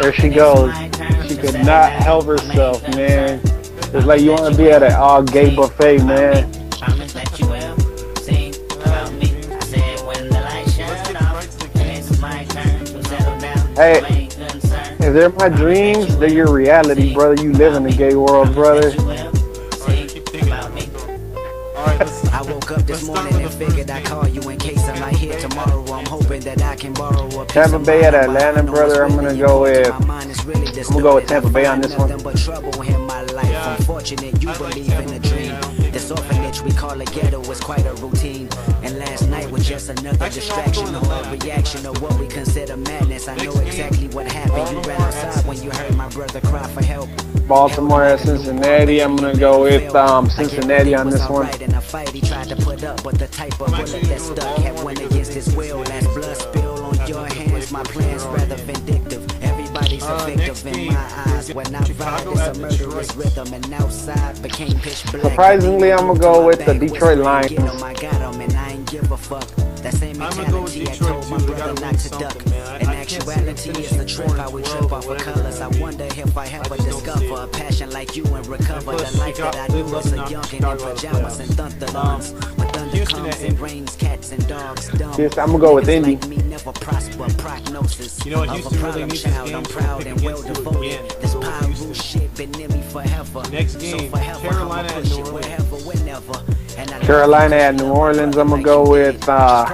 There she goes. She could not help herself, man. It's like you want to be at an all gay buffet, man. Hey, if they're my dreams, they're your reality, brother. You live in the gay world, brother. I woke up this morning and figured I'd call you in case I'm not here tomorrow. I'm hoping that I can borrow a piece Tampa of Bay mind. at Atlanta, brother. I'm gonna go with Tampa Bay on this one. But trouble in my life. I'm fortunate you believe in a dream. This orphanage we call a ghetto was quite a routine. And last night was just another distraction or a reaction of what we consider madness. I know exactly what happened. You ran outside when you heard my brother cry for help. Baltimore at Cincinnati. I'm gonna go with Cincinnati on this one. In a fight he tried to put up, but the type of bullet that stuck had went against his will. As blood spill on your hands, my plan's rather vindictive. Everybody's a victim in my eyes. When I vibe, it's a murderous rhythm, and outside became pitch black. Surprisingly, I'm gonna go with the Detroit Lions. I got him, and I ain't give a fuck. That same mentality I told my brother not to duck. In actuality, it's the trip how we trip off of colors. I wonder if I ever discover a passion like you and recover the life that I knew as a youngin' in pajamas and thunderlords. When thunder comes and rains, cats and dogs dumb. Yes, I'm gonna go with Indy. Like me never prosper, prognosis. You know what, Houston really needs this game. I'm proud and well devoted. This Pyro shit been near me forever. Next game, Carolina at New Orleans. Carolina at New Orleans. I'm gonna go with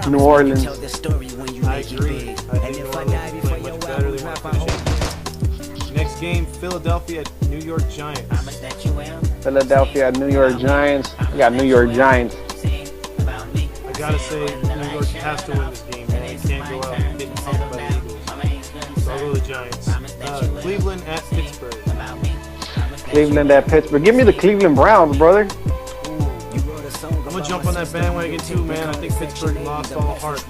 New Orleans. I agree. I think New Orleans is playing much better than what they should. Next game, Philadelphia at New York Giants. Philadelphia at New York Giants. I got New York Giants. I gotta say, New York has to win this game, man. You can't go out getting pumped by the Eagles. So I'll go with the Giants. Cleveland at Pittsburgh. Cleveland at Pittsburgh. Give me the Cleveland Browns, brother. I'm gonna jump on that bandwagon too, man. I think Pittsburgh lost all heart. So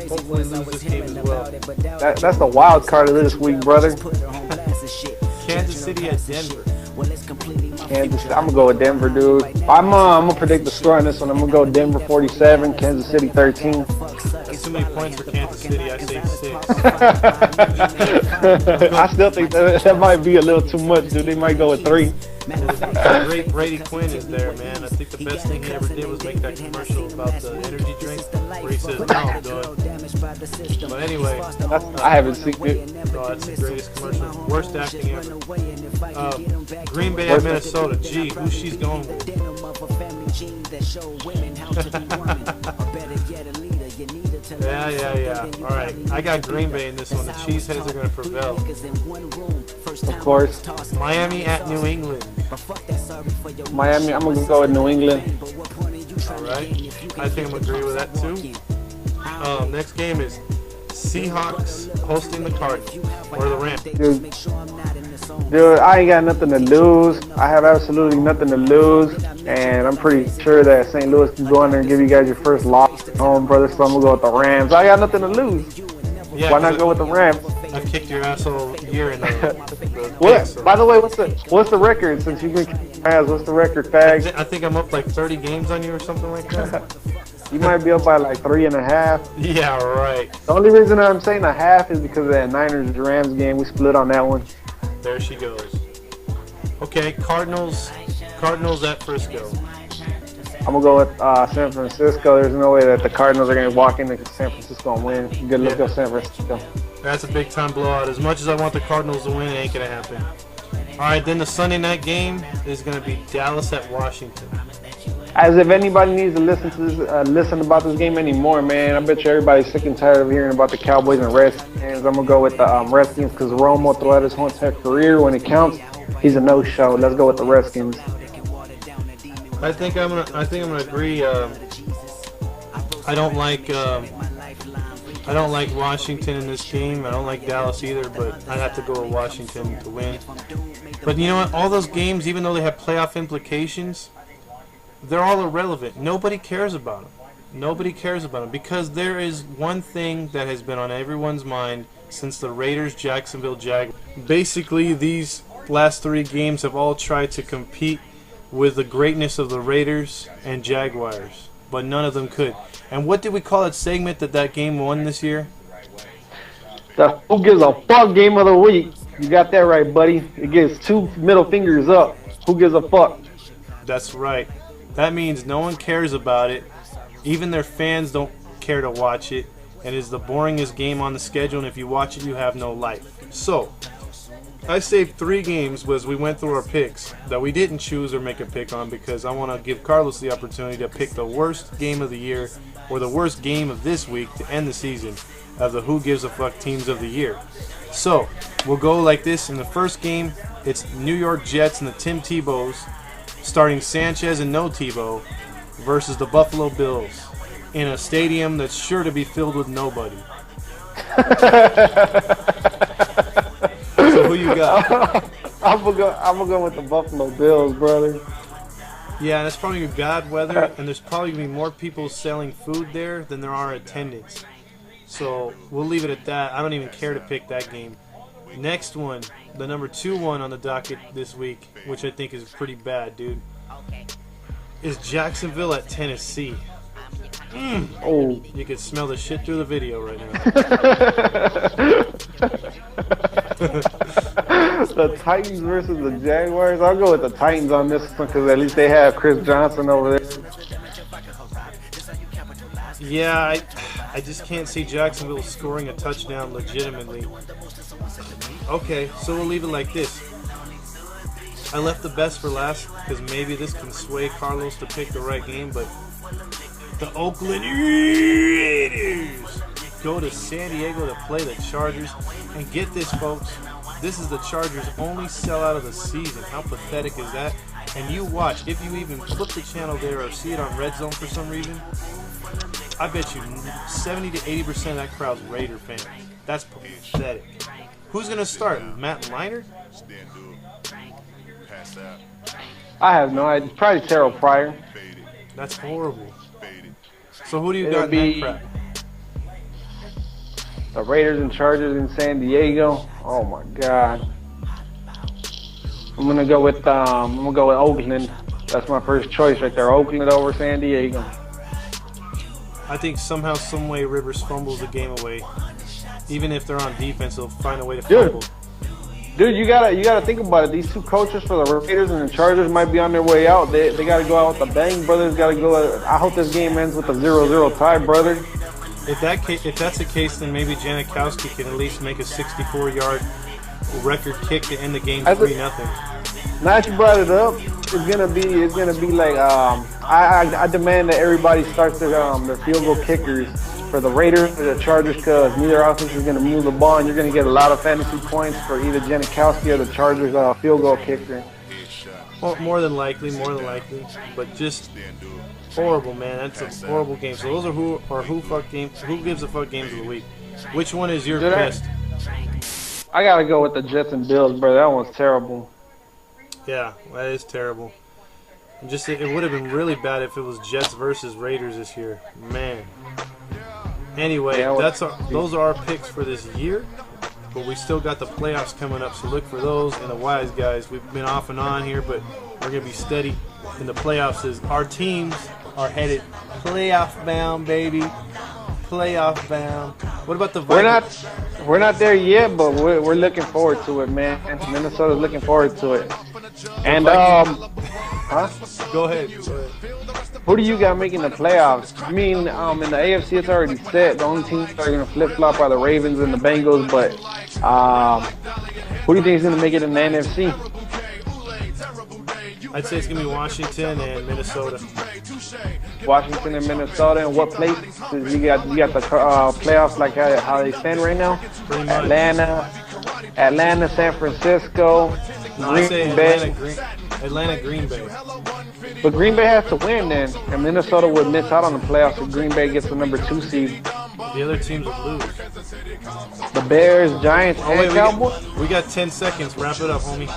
hopefully lose this game as well. That's the wild card of this week, brother. Kansas City at Denver. Kansas. I'm gonna go with Denver, dude. I'm gonna predict the score on this one. I'm gonna go Denver 47, Kansas City 13. That's too many points for Kansas City. I say 6. I still think that might be a little too much, dude. They might go with 3. Great Brady Quinn is there, man. I think the best thing he ever did was make that commercial about the energy drink where he says, "No, I'm good." But anyway, I haven't seen it. Oh, that's the greatest commercial. Worst acting ever. Green Bay at Minnesota. Gee, who she's going with? Yeah. All right, I got Green Bay in this one. The Cheeseheads are going to prevail. Of course. Miami at New England. Miami, I'm going to go with New England. All right. I think I'm going to agree with that too. Next game is Seahawks hosting the Cardinals or the Rams. Dude, I ain't got nothing to lose. I have absolutely nothing to lose. And I'm pretty sure that St. Louis can go in there and give you guys your first loss at home, brother. So I'm going to go with the Rams. I got nothing to lose. Yeah, why not go with the Rams? I've kicked your ass all year in the What? By the way, what's the record? Since you've been kicking my ass, what's the record, Fags? I think I'm up like 30 games on you or something like that. You might be up by like 3.5. Yeah, right. The only reason I'm saying a half is because of that Niners-Rams game. We split on that one. There she goes. Okay, Cardinals at Frisco. I'm going to go with San Francisco. There's no way that the Cardinals are going to walk into San Francisco and win. Good luck, San Francisco. That's a big-time blowout. As much as I want the Cardinals to win, it ain't going to happen. All right, then the Sunday night game is going to be Dallas at Washington. As if anybody needs to listen to this, listen about this game anymore, man. I bet you everybody's sick and tired of hearing about the Cowboys and Redskins. I'm going to go with the Redskins because Romo, throughout his whole entire career, when it counts, he's a no-show. Let's go with the Redskins. I think I'm gonna agree. I don't like Washington in this game. I don't like Dallas either, but I'd have to go with Washington to win. But you know what? All those games, even though they have playoff implications, they're all irrelevant. Nobody cares about them. Nobody cares about them because there is one thing that has been on everyone's mind since the Raiders-Jacksonville Jaguars. Basically, these last 3 games have all tried to compete with the greatness of the Raiders and Jaguars, but none of them could. And what did we call that segment that game won this year? The who gives a fuck game of the week. You got that right, buddy. It gets 2 middle fingers up. Who gives a fuck? That's right. That means no one cares about it. Even their fans don't care to watch it. And it's the boringest game on the schedule. And if you watch it, you have no life. So, I saved 3 games as we went through our picks that we didn't choose or make a pick on because I want to give Carlos the opportunity to pick the worst game of the year or the worst game of this week to end the season of the Who Gives a Fuck Teams of the Year. So, we'll go like this. In the first game, it's New York Jets and the Tim Tebows starting Sanchez and no Tebow versus the Buffalo Bills in a stadium that's sure to be filled with nobody. So who you got? I'm gonna go with the Buffalo Bills, brother. Yeah, and it's probably gonna be bad weather, and there's probably gonna be more people selling food there than there are attendance. So we'll leave it at that. I don't even care to pick that game. Next one, the number 2 one on the docket this week, which I think is pretty bad, dude, is Jacksonville at Tennessee. Oh, You can smell the shit through the video right now. the Titans versus the Jaguars. I'll go with the Titans on this one because at least they have Chris Johnson over there. Yeah, I just can't see Jacksonville scoring a touchdown legitimately. Okay, so we'll leave it like this. I left the best for last because maybe this can sway Carlos to pick the right game, but the Oakland Raiders go to San Diego to play the Chargers. And get this, folks, this is the Chargers' only sellout of the season. How pathetic is that? And you watch, if you even flip the channel there or see it on Red Zone for some reason, I bet you 70 to 80% of that crowd's Raider fans. That's pathetic. Who's going to start? Matt Leinart? I have no idea. Probably Terrell Pryor. That's horrible. So who do you It'll got in be that crap? the Raiders and Chargers in San Diego. Oh my God. I'm gonna go with Oakland. That's my first choice right there. Oakland over San Diego. I think somehow, some way, Rivers fumbles the game away. Even if they're on defense, they'll find a way to fumble. Dude, you gotta think about it. These 2 coaches for the Raiders and the Chargers might be on their way out. They gotta go out with the bang. Brothers gotta go. I hope this game ends with a 0-0 tie, brother. If that's the case, then maybe Janikowski can at least make a 64-yard record kick to end the game 3-0. Now that you brought it up, it's gonna be like I demand that everybody starts their field goal kickers for the Raiders or the Chargers because neither offense is gonna move the ball, and you're gonna get a lot of fantasy points for either Janikowski or the Chargers field goal kicker. Well, more than likely, but just horrible, man. That's a horrible game. So those are who gives a fuck games of the week. Which one is your best? I gotta go with the Jets and Bills, brother. That one's terrible. Yeah, that is terrible. It would have been really bad if it was Jets versus Raiders this year, man. Anyway, those are our picks for this year, but we still got the playoffs coming up, so look for those. And the Wise Guys, we've been off and on here, but we're gonna be steady in the playoffs as our teams are headed playoff bound, baby. Playoff bound. What about the Vikings? We're not there yet, but we're looking forward to it, man. Minnesota's looking forward to it. And Go ahead. Who do you got making the playoffs? I mean, in the AFC, it's already set. The only teams that are going to flip-flop are the Ravens and the Bengals. But who do you think is going to make it in the NFC? I'd say it's going to be Washington and Minnesota. Washington and Minnesota. And what place? You got the playoffs like how they stand right now? Pretty much. Atlanta, San Francisco, Green Bay. Atlanta, Green Bay. But Green Bay has to win then, and Minnesota would miss out on the playoffs if Green Bay gets the number 2 seed. The other teams would lose. The Bears, Giants, and Cowboys. We got 10 seconds. Wrap it up, homie.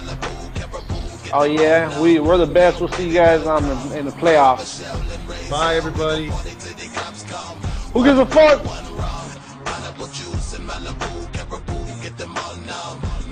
Oh yeah, we're the best. We'll see you guys in the playoffs. Bye, everybody. Who gives a fuck?